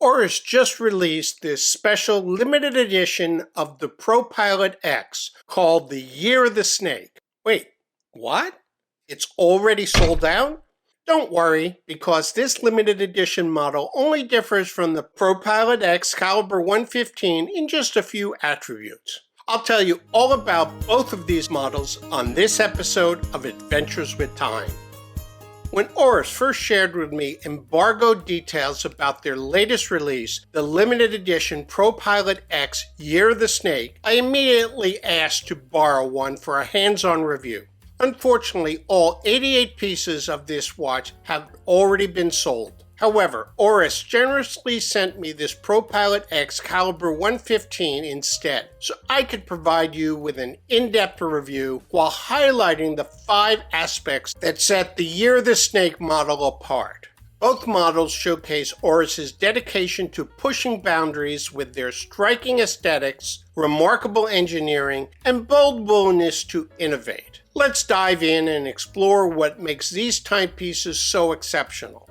Oris just released this special limited edition of the ProPilot X called the Year of the Snake. Wait, what? It's already sold out? Don't worry, because this limited edition model only differs from the ProPilot X Caliber 115 in just a few attributes. I'll tell you all about both of these models on this episode of Adventures with Time. When Oris first shared with me embargoed details about their latest release, the limited edition ProPilot X Year of the Snake, I immediately asked to borrow one for a hands-on review. Unfortunately, all 88 pieces of this watch have already been sold. However, Oris generously sent me this ProPilot X Caliber 115 instead, so I could provide you with an in-depth review while highlighting the 5 aspects that set the Year of the Snake model apart. Both models showcase Oris's dedication to pushing boundaries with their striking aesthetics, remarkable engineering, and bold willingness to innovate. Let's dive in and explore what makes these timepieces so exceptional.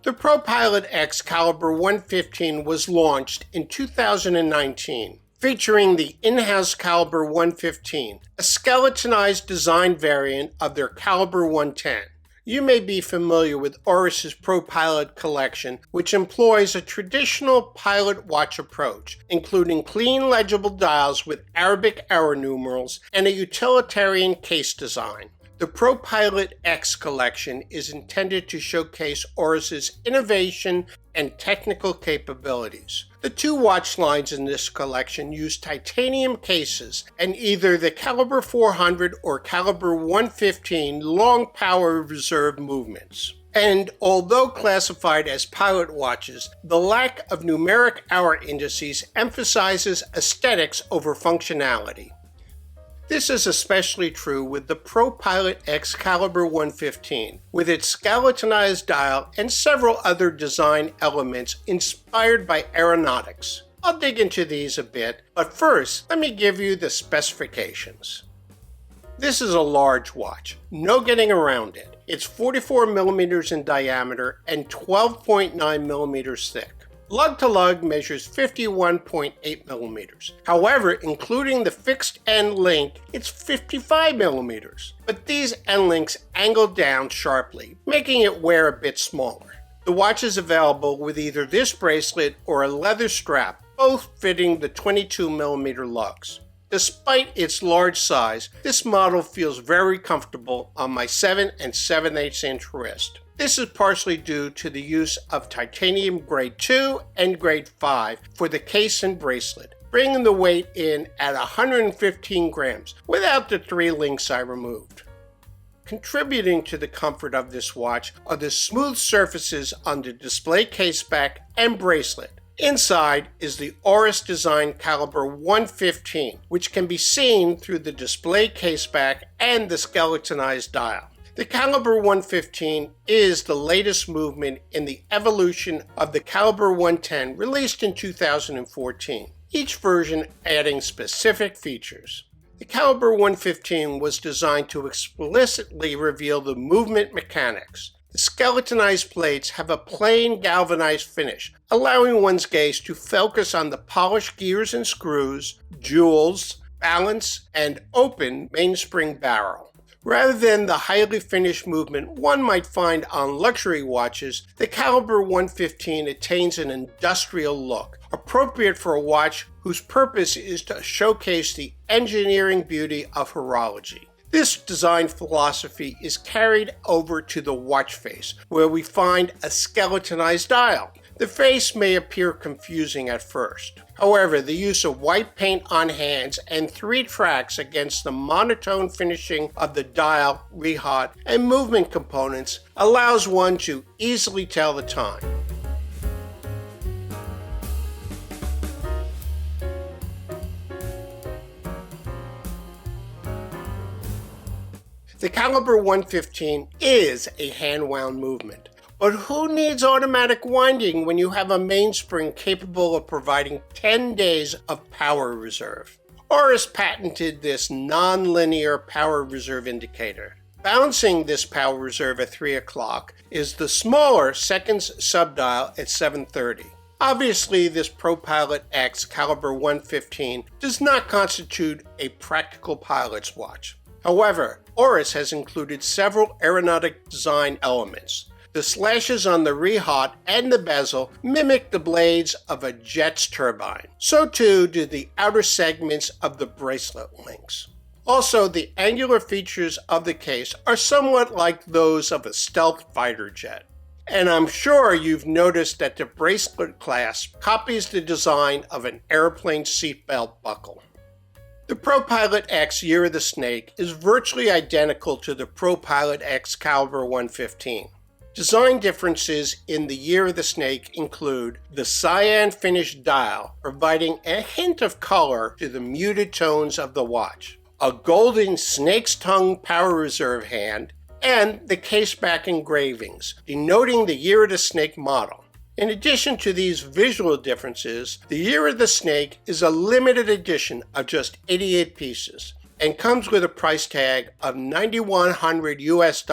The ProPilot X Caliber 115 was launched in 2019, featuring the in-house Caliber 115, a skeletonized design variant of their Caliber 110. You may be familiar with Oris's ProPilot collection, which employs a traditional pilot watch approach, including clean legible dials with Arabic hour numerals and a utilitarian case design. The ProPilot X collection is intended to showcase Oris's innovation and technical capabilities. The 2 watch lines in this collection use titanium cases, and either the Caliber 400 or Caliber 115 long power reserve movements. And although classified as pilot watches, the lack of numeric hour indices emphasizes aesthetics over functionality. This is especially true with the ProPilot X Caliber 115, with its skeletonized dial and several other design elements inspired by aeronautics. I'll dig into these a bit, but first, let me give you the specifications. This is a large watch, no getting around it. It's 44 millimeters in diameter and 12.9 millimeters thick. Lug to lug measures 51.8 millimeters. However, including the fixed end link, it's 55 millimeters. But these end links angle down sharply, making it wear a bit smaller. The watch is available with either this bracelet or a leather strap, both fitting the 22 millimeter lugs. Despite its large size, this model feels very comfortable on my 7 7/8 inch wrist. This is partially due to the use of titanium grade 2 and grade 5 for the case and bracelet, bringing the weight in at 115 grams without the 3 links I removed. Contributing to the comfort of this watch are the smooth surfaces on the display caseback and bracelet. Inside is the Oris Design Caliber 115, which can be seen through the display caseback and the skeletonized dial. The Caliber 115 is the latest movement in the evolution of the Caliber 110 released in 2014, each version adding specific features. The Caliber 115 was designed to explicitly reveal the movement mechanics. The skeletonized plates have a plain galvanized finish, allowing one's gaze to focus on the polished gears and screws, jewels, balance, and open mainspring barrel. Rather than the highly finished movement one might find on luxury watches, the Caliber 115 attains an industrial look, appropriate for a watch whose purpose is to showcase the engineering beauty of horology. This design philosophy is carried over to the watch face, where we find a skeletonized dial. The face may appear confusing at first. However, the use of white paint on hands and 3 tracks against the monotone finishing of the dial, rehaut, and movement components allows one to easily tell the time. The Caliber 115 is a hand-wound movement. But who needs automatic winding when you have a mainspring capable of providing 10 days of power reserve? Oris patented this non-linear power reserve indicator. Balancing this power reserve at 3 o'clock is the smaller seconds subdial at 7:30. Obviously, this ProPilot X caliber 115 does not constitute a practical pilot's watch. However, Oris has included several aeronautic design elements. The slashes on the rehaut and the bezel mimic the blades of a jet's turbine. So too do the outer segments of the bracelet links. Also, the angular features of the case are somewhat like those of a stealth fighter jet. And I'm sure you've noticed that the bracelet clasp copies the design of an airplane seatbelt buckle. The ProPilot X Year of the Snake is virtually identical to the ProPilot X Caliber 115. Design differences in the Year of the Snake include the cyan finish dial, providing a hint of color to the muted tones of the watch, a golden snake's tongue power reserve hand, and the caseback engravings, denoting the Year of the Snake model. In addition to these visual differences, the Year of the Snake is a limited edition of just 88 pieces and comes with a price tag of $9,100 US,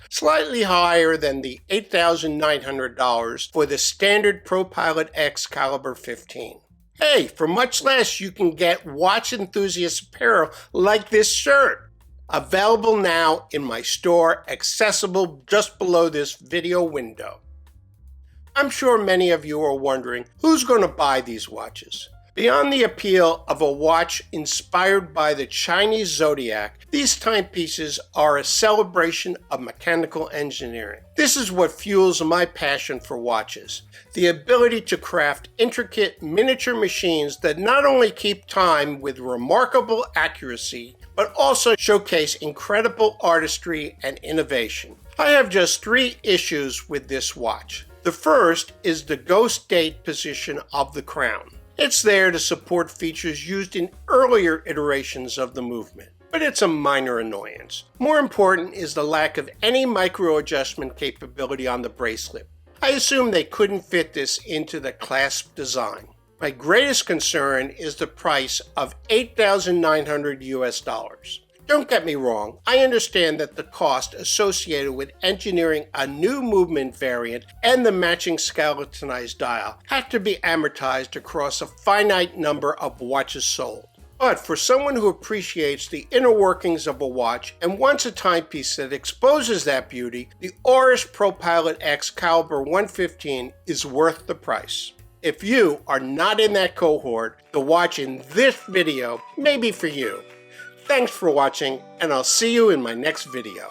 slightly higher than the $8,900 for the standard ProPilot X Caliber 15. Hey, for much less you can get watch enthusiast apparel like this shirt. Available now in my store, accessible just below this video window. I'm sure many of you are wondering who's going to buy these watches. Beyond the appeal of a watch inspired by the Chinese zodiac, these timepieces are a celebration of mechanical engineering. This is what fuels my passion for watches: the ability to craft intricate miniature machines that not only keep time with remarkable accuracy, but also showcase incredible artistry and innovation. I have just 3 issues with this watch. The first is the ghost date position of the crown. It's there to support features used in earlier iterations of the movement, but it's a minor annoyance. More important is the lack of any micro adjustment capability on the bracelet. I assume they couldn't fit this into the clasp design. My greatest concern is the price of $8,900 US. Don't get me wrong, I understand that the cost associated with engineering a new movement variant and the matching skeletonized dial have to be amortized across a finite number of watches sold. But for someone who appreciates the inner workings of a watch and wants a timepiece that exposes that beauty, the Oris ProPilot X Caliber 115 is worth the price. If you are not in that cohort, the watch in this video may be for you. Thanks for watching, and I'll see you in my next video.